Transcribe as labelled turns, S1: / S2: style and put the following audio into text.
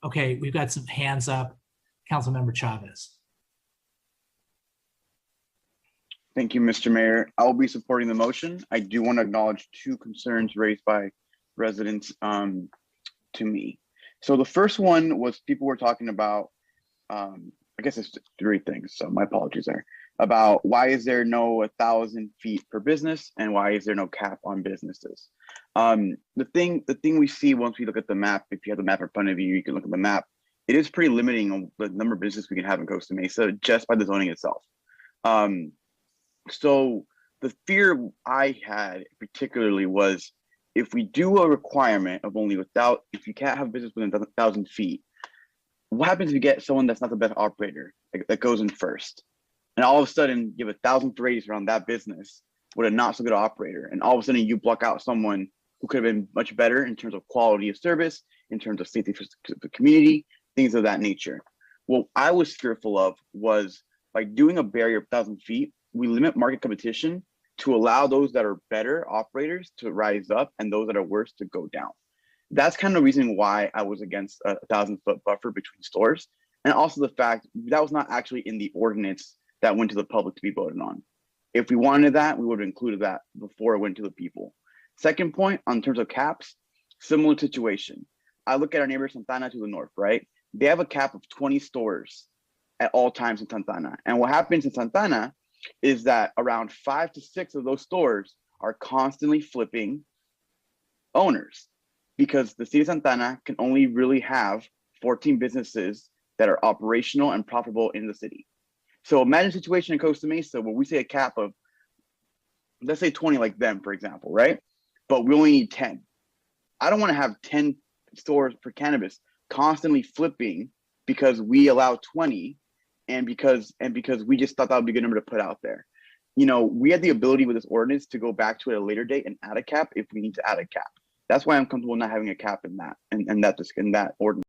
S1: Okay, we've got some hands up. Councilmember Chavez.
S2: Thank you, Mr. Mayor. I'll be supporting the motion. I do want to acknowledge two concerns raised by residents to me. So the first one was people were talking about, I guess it's three things, so my apologies there, about why is there no 1,000 feet per business and why is there no cap on businesses? The thing we see once we look at the map, if you have the map in front of you, you can look at the map. It is pretty limiting on the number of businesses we can have in Costa Mesa just by the zoning itself. So the fear I had particularly was if we do a requirement of only if you can't have business within 1,000 feet, what happens if you get someone that's not the best operator that goes in first? And all of a sudden you have 1,000 radius around that business with a not so good operator. And all of a sudden you block out someone who could have been much better in terms of quality of service, in terms of safety for the community, things of that nature. What I was fearful of was by doing a barrier of 1,000 feet, we limit market competition to allow those that are better operators to rise up and those that are worse to go down. That's kind of the reason why I was against a 1,000-foot buffer between stores. And also the fact that was not actually in the ordinance that went to the public to be voted on. If we wanted that, we would have included that before it went to the people. Second point, on terms of caps, similar situation. I look at our neighbor Santana to the north, right? They have a cap of 20 stores at all times in Santana. And what happens in Santana is that around 5 to 6 of those stores are constantly flipping owners because the city of Santana can only really have 14 businesses that are operational and profitable in the city. So imagine a situation in Costa Mesa where we say a cap of, let's say 20 like them, for example, right? But we only need 10. I don't want to have 10 stores for cannabis constantly flipping because we allow 20 and because we just thought that would be a good number to put out there. You know, we had the ability with this ordinance to go back to it at a later date and add a cap if we need to add a cap. That's why I'm comfortable not having a cap in that, and in that ordinance.